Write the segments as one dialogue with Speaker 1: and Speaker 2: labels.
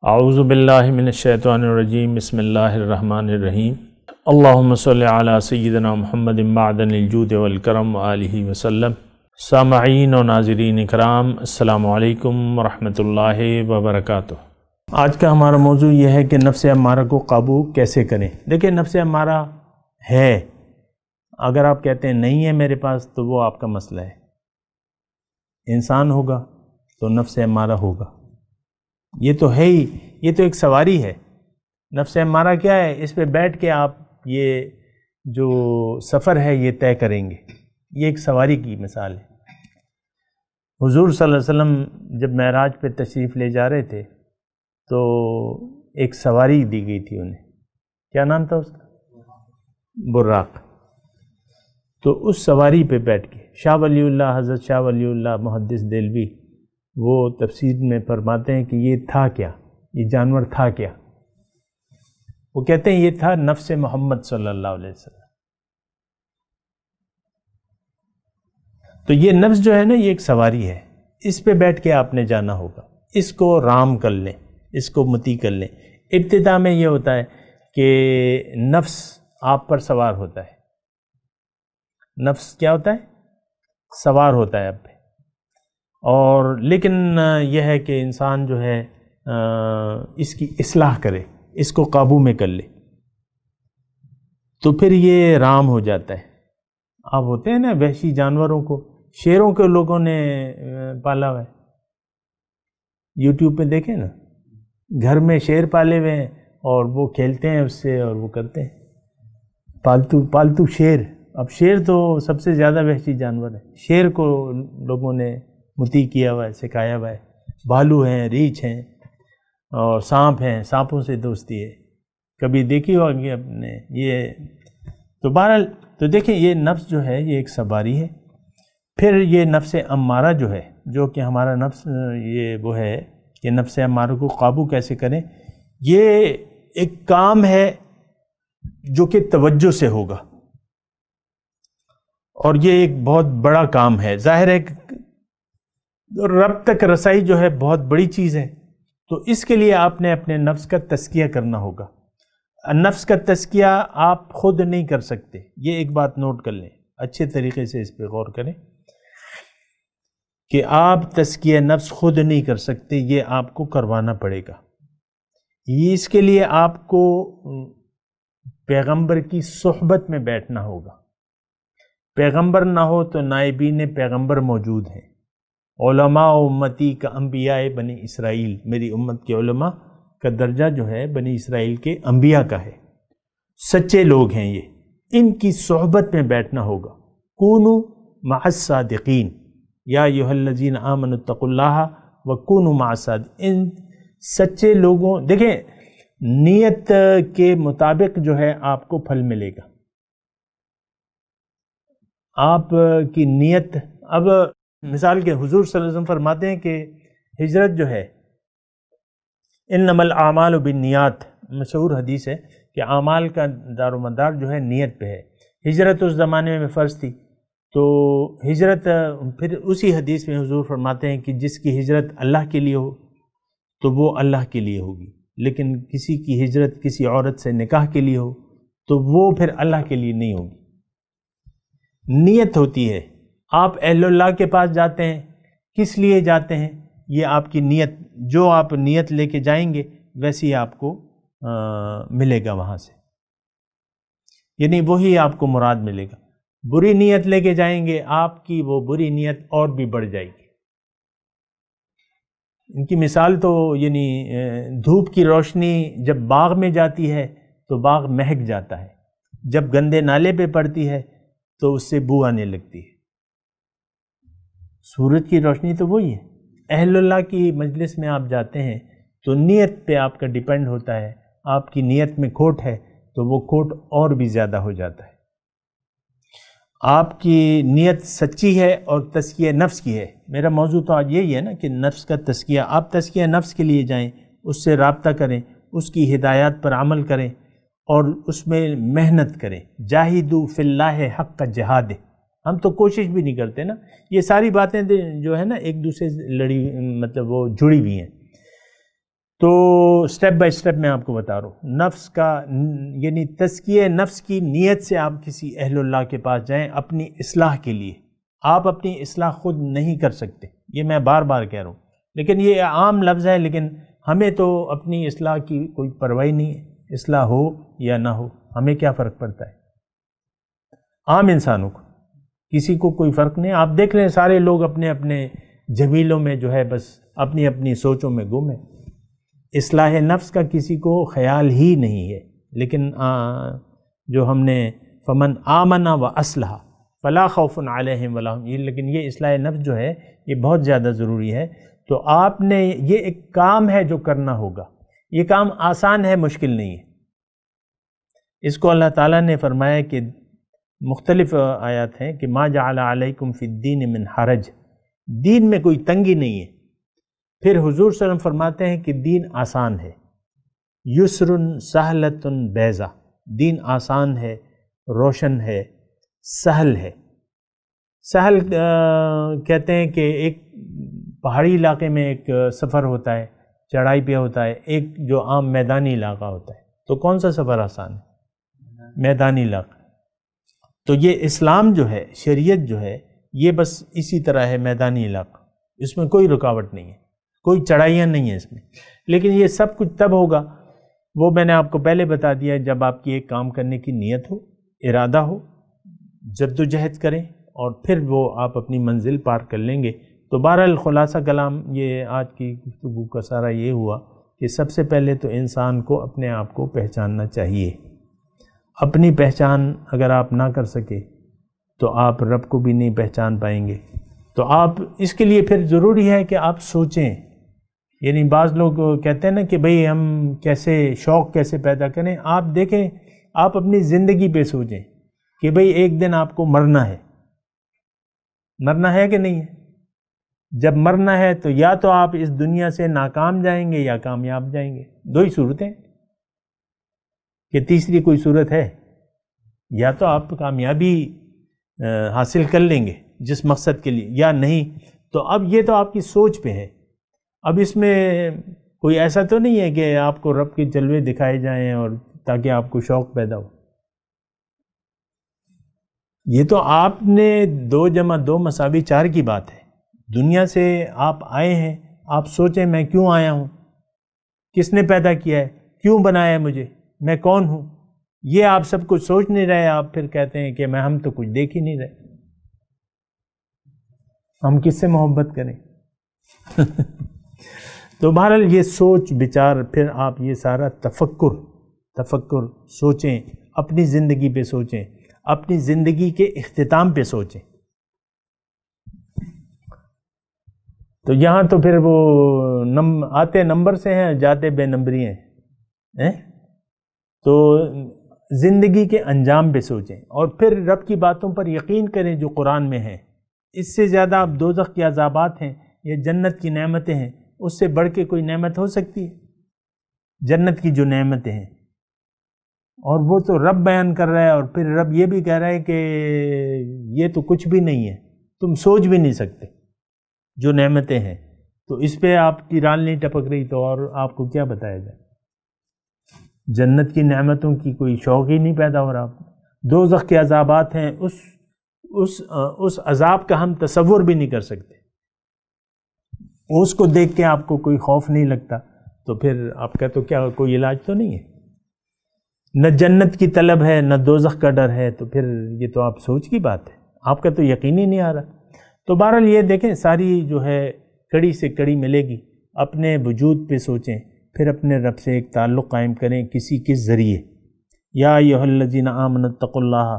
Speaker 1: اعوذ باللہ من الشیطان الرجیم بسم اللہ الرحمن الرحیم اللہم صلی علی سیدنا محمد معدن الجود والکرم وآلہ وسلم۔ سامعین و ناظرین اکرام، السلام علیکم ورحمۃ اللہ وبرکاتہ۔ آج کا ہمارا موضوع یہ ہے کہ نفس امارہ کو قابو کیسے کریں۔ دیکھیں، نفس امارہ ہے، اگر آپ کہتے ہیں نہیں ہے میرے پاس تو وہ آپ کا مسئلہ ہے۔ انسان ہوگا تو نفس امارہ ہوگا، یہ تو ہے ہی، یہ تو ایک سواری ہے۔ نفس امارہ کیا ہے؟ اس پہ بیٹھ کے آپ یہ جو سفر ہے یہ طے کریں گے، یہ ایک سواری کی مثال ہے۔ حضور صلی اللہ علیہ وسلم جب معراج پہ تشریف لے جا رہے تھے تو ایک سواری دی گئی تھی انہیں، کیا نام تھا اس کا؟ براق۔ تو اس سواری پہ بیٹھ کے شاہ ولی اللہ، حضرت شاہ ولی اللہ محدث دہلوی، وہ تفسیر میں فرماتے ہیں کہ یہ تھا کیا، یہ جانور تھا کیا؟ وہ کہتے ہیں یہ تھا نفس محمد صلی اللہ علیہ وسلم۔ تو یہ نفس جو ہے نا، یہ ایک سواری ہے، اس پہ بیٹھ کے آپ نے جانا ہوگا، اس کو رام کر لیں، اس کو متی کر لیں۔ ابتدا میں یہ ہوتا ہے کہ نفس آپ پر سوار ہوتا ہے، نفس کیا ہوتا ہے؟ سوار ہوتا ہے آپ پہ، اور لیکن یہ ہے کہ انسان جو ہے اس کی اصلاح کرے، اس کو قابو میں کر لے، تو پھر یہ رام ہو جاتا ہے۔ آپ ہوتے ہیں نا وحشی جانوروں کو، شیروں کے لوگوں نے پالا ہوا ہے، یوٹیوب پہ دیکھیں نا، گھر میں شیر پالے ہوئے ہیں اور وہ کھیلتے ہیں اس سے اور وہ کرتے ہیں پالتو شیر۔ اب شیر تو سب سے زیادہ وحشی جانور ہے، شیر کو لوگوں نے متی کیا ہوا ہے، سکھایا ہوا ہے۔ بھالو ہیں، ریچھ ہیں اور سانپ ہیں، سانپوں سے دوستی ہے، کبھی دیکھی ہوگی آپ نے یہ۔ تو بہرحال تو دیکھیں، یہ نفس جو ہے یہ ایک سواری ہے۔ پھر یہ نفس امارہ جو ہے، جو کہ ہمارا نفس یہ وہ ہے کہ نفس امارہ کو قابو کیسے کریں، یہ ایک کام ہے جو کہ توجہ سے ہوگا، اور یہ ایک بہت بڑا کام ہے۔ ظاہر ہے رب تک رسائی جو ہے بہت بڑی چیز ہے، تو اس کے لیے آپ نے اپنے نفس کا تزکیہ کرنا ہوگا۔ نفس کا تزکیہ آپ خود نہیں کر سکتے، یہ ایک بات نوٹ کر لیں، اچھے طریقے سے اس پہ غور کریں کہ آپ تزکیہ نفس خود نہیں کر سکتے، یہ آپ کو کروانا پڑے گا۔ یہ اس کے لیے آپ کو پیغمبر کی صحبت میں بیٹھنا ہوگا۔ پیغمبر نہ ہو تو نائبین پیغمبر موجود ہیں۔ علماء امتی کا انبیاء بنی اسرائیل، میری امت کے علماء کا درجہ جو ہے بنی اسرائیل کے انبیاء کا ہے، سچے لوگ ہیں یہ، ان کی صحبت میں بیٹھنا ہوگا۔ کونوا مع الصادقین یا ایھا الذین آمنوا اتقوا اللہ وکونوا مع الصادقین۔ ان سچے لوگوں، دیکھیں نیت کے مطابق جو ہے آپ کو پھل ملے گا۔ آپ کی نیت، اب مثال کے حضور صلی اللہ علیہ وسلم فرماتے ہیں کہ ہجرت جو ہے انما الاعمال بالنیات، مشہور حدیث ہے کہ اعمال کا دار و مدار جو ہے نیت پہ ہے۔ ہجرت اس زمانے میں فرض تھی، تو ہجرت پھر اسی حدیث میں حضور فرماتے ہیں کہ جس کی ہجرت اللہ کے لیے ہو تو وہ اللہ کے لیے ہوگی، لیکن کسی کی ہجرت کسی عورت سے نکاح کے لیے ہو تو وہ پھر اللہ کے لیے نہیں ہوگی۔ نیت ہوتی ہے، آپ اہل اللہ کے پاس جاتے ہیں، کس لیے جاتے ہیں؟ یہ آپ کی نیت، جو آپ نیت لے کے جائیں گے ویسے ہی آپ کو ملے گا وہاں سے، یعنی وہی آپ کو مراد ملے گا۔ بری نیت لے کے جائیں گے، آپ کی وہ بری نیت اور بھی بڑھ جائے گی۔ ان کی مثال تو یعنی دھوپ کی روشنی جب باغ میں جاتی ہے تو باغ مہک جاتا ہے، جب گندے نالے پہ پڑتی ہے تو اس سے بو آنے لگتی ہے۔ سورج کی روشنی تو وہی ہے۔ اہل اللہ کی مجلس میں آپ جاتے ہیں تو نیت پہ آپ کا ڈیپینڈ ہوتا ہے، آپ کی نیت میں کھوٹ ہے تو وہ کھوٹ اور بھی زیادہ ہو جاتا ہے۔ آپ کی نیت سچی ہے اور تزکیہ نفس کی ہے۔ میرا موضوع تو آج یہی ہے نا کہ نفس کا تزکیہ، آپ تزکیہ نفس کے لیے جائیں، اس سے رابطہ کریں، اس کی ہدایات پر عمل کریں اور اس میں محنت کریں۔ جاہدوا فی اللہ حق جہاد، ہم تو کوشش بھی نہیں کرتے نا۔ یہ ساری باتیں جو ہے نا ایک دوسرے سے لڑی، مطلب وہ جڑی ہوئی ہیں۔ تو سٹیپ بائی سٹیپ میں آپ کو بتا رہا ہوں، نفس کا یعنی تزکیہ نفس کی نیت سے آپ کسی اہل اللہ کے پاس جائیں اپنی اصلاح کے لیے. آپ اپنی اصلاح خود نہیں کر سکتے، یہ میں بار بار کہہ رہا ہوں، لیکن یہ عام لفظ ہے، لیکن ہمیں تو اپنی اصلاح کی کوئی پرواہ نہیں ہے، اصلاح ہو یا نہ ہو ہمیں کیا فرق پڑتا ہے. عام انسانوں کو کسی کو کوئی فرق نہیں. آپ دیکھ لیں سارے لوگ اپنے اپنے جمیلوں میں جو ہے بس اپنی اپنی سوچوں میں گم ہیں. اصلاح نفس کا کسی کو خیال ہی نہیں ہے. لیکن جو ہم نے فمن آمن و اصلح فلا خوف علیہم ولا هم، لیکن یہ اصلاح نفس جو ہے یہ بہت زیادہ ضروری ہے. تو آپ نے یہ ایک کام ہے جو کرنا ہوگا. یہ کام آسان ہے، مشکل نہیں ہے. اس کو اللہ تعالیٰ نے فرمایا کہ مختلف آیات ہیں کہ ما جعل علیکم فی الدین من حرج، دین میں کوئی تنگی نہیں ہے. پھر حضور صلی اللہ علیہ وسلم فرماتے ہیں کہ دین آسان ہے، یسر سہلۃ بیضا، دین آسان ہے، روشن ہے، سہل ہے. سہل کہتے ہیں کہ ایک پہاڑی علاقے میں ایک سفر ہوتا ہے، چڑھائی پہ ہوتا ہے، ایک جو عام میدانی علاقہ ہوتا ہے. تو کون سا سفر آسان ہے؟ میدانی علاقہ. تو یہ اسلام جو ہے، شریعت جو ہے، یہ بس اسی طرح ہے، میدانی علاقہ. اس میں کوئی رکاوٹ نہیں ہے، کوئی چڑھائیاں نہیں ہیں اس میں. لیکن یہ سب کچھ تب ہوگا، وہ میں نے آپ کو پہلے بتا دیا، جب آپ کی ایک کام کرنے کی نیت ہو، ارادہ ہو، جد و جہد کریں، اور پھر وہ آپ اپنی منزل پار کر لیں گے. تو بہرحال خلاصہ کلام یہ آج کی گفتگو کا سارا یہ ہوا کہ سب سے پہلے تو انسان کو اپنے آپ کو پہچاننا چاہیے. اپنی پہچان اگر آپ نہ کر سکے تو آپ رب کو بھی نہیں پہچان پائیں گے. تو آپ اس کے لیے پھر ضروری ہے کہ آپ سوچیں. یعنی بعض لوگ کہتے ہیں نا کہ بھئی ہم کیسے شوق کیسے پیدا کریں. آپ دیکھیں، آپ اپنی زندگی پہ سوچیں کہ بھئی ایک دن آپ کو مرنا ہے. مرنا ہے کہ نہیں ہے؟ جب مرنا ہے تو یا تو آپ اس دنیا سے ناکام جائیں گے یا کامیاب جائیں گے. دو ہی صورتیں، کہ تیسری کوئی صورت ہے؟ یا تو آپ کامیابی حاصل کر لیں گے جس مقصد کے لیے، یا نہیں. تو اب یہ تو آپ کی سوچ پہ ہے. اب اس میں کوئی ایسا تو نہیں ہے کہ آپ کو رب کے جلوے دکھائے جائیں اور تاکہ آپ کو شوق پیدا ہو. یہ تو آپ نے 2 + 2 = 4 کی بات ہے. دنیا سے آپ آئے ہیں، آپ سوچیں میں کیوں آیا ہوں، کس نے پیدا کیا ہے، کیوں بنایا ہے مجھے، میں کون ہوں. یہ آپ سب کچھ سوچ نہیں رہے. آپ پھر کہتے ہیں کہ ہم تو کچھ دیکھ ہی نہیں رہے، ہم کس سے محبت کریں. تو بہرحال یہ سوچ بچار، پھر آپ یہ سارا تفکر سوچیں، اپنی زندگی پہ سوچیں، اپنی زندگی کے اختتام پہ سوچیں. تو یہاں تو پھر وہ آتے نمبر سے ہیں، جاتے بے نمبری ہیں. تو زندگی کے انجام پہ سوچیں، اور پھر رب کی باتوں پر یقین کریں جو قرآن میں ہیں. اس سے زیادہ اب دوزخ کے عذابات ہیں یا جنت کی نعمتیں ہیں، اس سے بڑھ کے کوئی نعمت ہو سکتی ہے؟ جنت کی جو نعمتیں ہیں، اور وہ تو رب بیان کر رہا ہے، اور پھر رب یہ بھی کہہ رہا ہے کہ یہ تو کچھ بھی نہیں ہے، تم سوچ بھی نہیں سکتے جو نعمتیں ہیں. تو اس پہ آپ کی رال نہیں ٹپک رہی، تو اور آپ کو کیا بتایا جائے. جنت کی نعمتوں کی کوئی شوق ہی نہیں پیدا ہو رہا. دوزخ کے عذابات ہیں، اس عذاب کا ہم تصور بھی نہیں کر سکتے. اس کو دیکھ کے آپ کو کوئی خوف نہیں لگتا، تو پھر آپ کا تو کیا کوئی علاج تو نہیں ہے. نہ جنت کی طلب ہے، نہ دوزخ کا ڈر ہے، تو پھر یہ تو آپ سوچ کی بات ہے، آپ کا تو یقین ہی نہیں آ رہا. تو بہرحال یہ دیکھیں، ساری جو ہے کڑی سے کڑی ملے گی. اپنے وجود پہ سوچیں، پھر اپنے رب سے ایک تعلق قائم کریں کسی کے ذریعے. یا ایھا الذین آمنوا اتقوا اللہ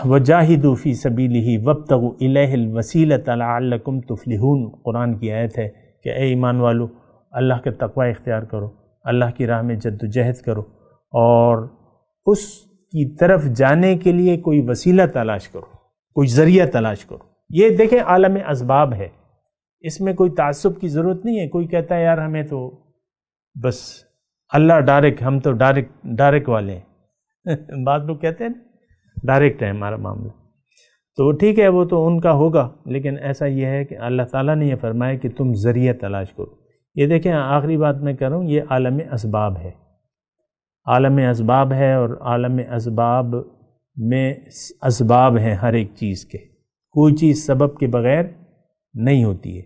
Speaker 1: وجاہدوا فی سبیلہ وابتغوا الیہ الوسیلۃ لعلکم تفلحون. قرآن کی آیت ہے کہ اے ایمان والو، اللہ کا تقوی اختیار کرو، اللہ کی راہ میں جد و جہد کرو، اور اس کی طرف جانے کے لیے کوئی وسیلہ تلاش کرو، کوئی ذریعہ تلاش کرو. یہ دیکھیں عالم اسباب ہے، اس میں کوئی تعصب کی ضرورت نہیں ہے. کوئی کہتا ہے یار ہمیں تو بس اللہ ڈائریکٹ، ہم تو ڈائریکٹ والے ہیں. بعض لوگ کہتے ہیں ڈائریکٹ ہے ہمارا معاملہ. تو ٹھیک ہے، وہ تو ان کا ہوگا، لیکن ایسا یہ ہے کہ اللہ تعالیٰ نے یہ فرمایا کہ تم ذریعہ تلاش کرو. یہ دیکھیں آخری بات میں کہہ رہا ہوں، یہ عالم اسباب ہے، عالم اسباب ہے، اور عالم اسباب میں اسباب ہیں ہر ایک چیز کے، کوئی چیز سبب کے بغیر نہیں ہوتی ہے۔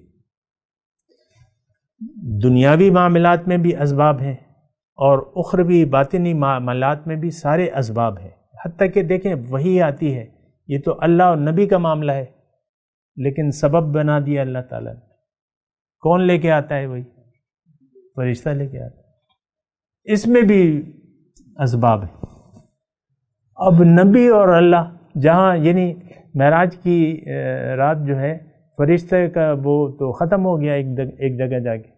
Speaker 1: دنیاوی معاملات میں بھی اسباب ہیں، اور اخروی باطنی معاملات میں بھی سارے اسباب ہیں، حتیٰ کہ دیکھیں وحی آتی ہے، یہ تو اللہ اور نبی کا معاملہ ہے، لیکن سبب بنا دیا اللہ تعالیٰ نے۔ کون لے کے آتا ہے وہی؟ فرشتہ لے کے آتا ہے، اس میں بھی اسباب ہیں۔ اب نبی اور اللہ جہاں یعنی معراج کی رات جو ہے فرشتے کا وہ تو ختم ہو گیا ایک جگہ جا کے،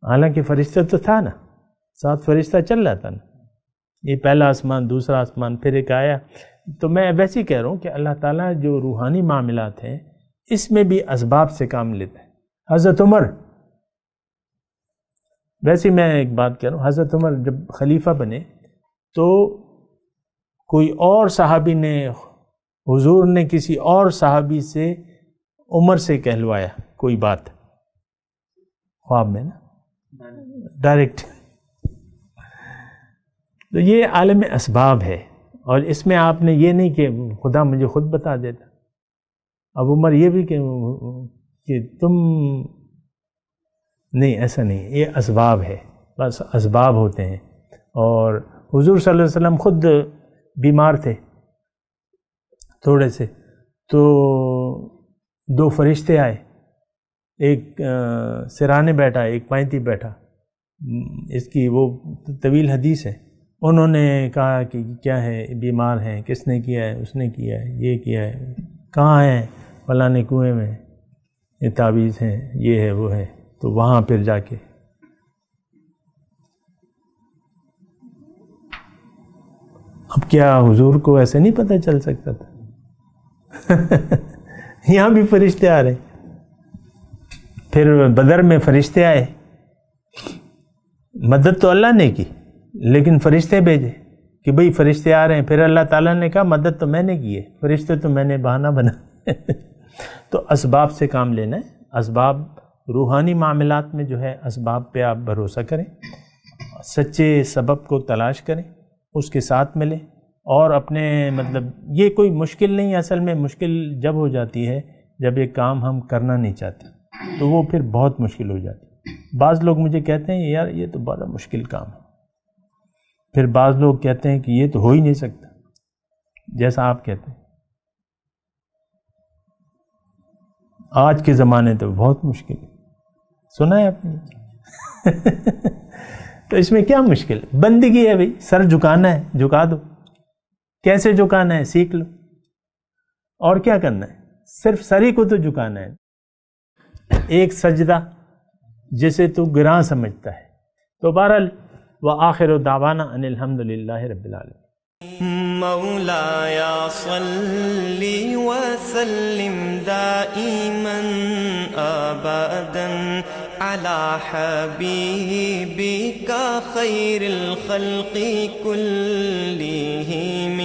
Speaker 1: حالانکہ فرشتہ تو تھا نا، ساتھ فرشتہ چل رہا تھا نا، یہ پہلا آسمان دوسرا آسمان پھر ایک آیا۔ تو میں ویسے ہی کہہ رہا ہوں کہ اللہ تعالیٰ جو روحانی معاملات ہیں اس میں بھی اسباب سے کام لیتا ہے۔ حضرت عمر، ویسے میں ایک بات کہہ رہا ہوں، حضرت عمر جب خلیفہ بنے تو کوئی اور صحابی نے، حضور نے کسی اور صحابی سے عمر سے کہلوایا کوئی بات، خواب میں نا، ڈائریکٹ۔ تو یہ عالم اسباب ہے، اور اس میں آپ نے یہ نہیں کہ خدا مجھے خود بتا دیتا۔ اب عمر یہ بھی کہ تم نہیں، ایسا نہیں، یہ اسباب ہے، بس اسباب ہوتے ہیں۔ اور حضور صلی اللہ علیہ وسلم خود بیمار تھے تھوڑے سے، تو دو فرشتے آئے، ایک سرانے بیٹھا ایک پائنتی بیٹھا، اس کی وہ طویل حدیث ہے۔ انہوں نے کہا کہ کیا ہے، بیمار ہیں، کس نے کیا ہے، اس نے کیا ہے، یہ کیا ہے، کہاں ہیں، فلاں کنویں میں، یہ تعویذ ہیں، یہ ہے وہ ہے۔ تو وہاں پھر جا کے اب کیا حضور کو ایسے نہیں پتہ چل سکتا تھا؟ یہاں بھی فرشتے آ رہے، پھر بدر میں فرشتے آئے، مدد تو اللہ نے کی لیکن فرشتے بھیجے کہ بھئی فرشتے آ رہے ہیں، پھر اللہ تعالیٰ نے کہا مدد تو میں نے کی ہے، فرشتے تو میں نے بہانہ بنا۔ تو اسباب سے کام لینا ہے، اسباب روحانی معاملات میں جو ہے اسباب پہ آپ بھروسہ کریں، سچے سبب کو تلاش کریں، اس کے ساتھ ملیں، اور اپنے مطلب یہ کوئی مشکل نہیں، اصل میں مشکل جب ہو جاتی ہے جب ایک کام ہم کرنا نہیں چاہتے تو وہ پھر بہت مشکل ہو جاتی ہے۔ بعض لوگ مجھے کہتے ہیں یار یہ تو بڑا مشکل کام ہے، پھر بعض لوگ کہتے ہیں کہ یہ تو ہو ہی نہیں سکتا، جیسا آپ کہتے ہیں۔ آج کے زمانے تو بہت مشکل ہے، سنا ہے آپ نے؟ تو اس میں کیا مشکل ہے؟ بندگی ہے بھئی، سر جھکانا ہے جھکا دو، کیسے جھکانا ہے سیکھ لو، اور کیا کرنا ہے، صرف سر ہی کو تو جھکانا ہے، ایک سجدہ جسے تو گراں سمجھتا ہے۔ تو بہرحال وآخر دعوانا ان الحمدللہ رب العالمین۔
Speaker 2: مولاي صل وسلم دائما ابدا على حبيبك خير الخلق كلهم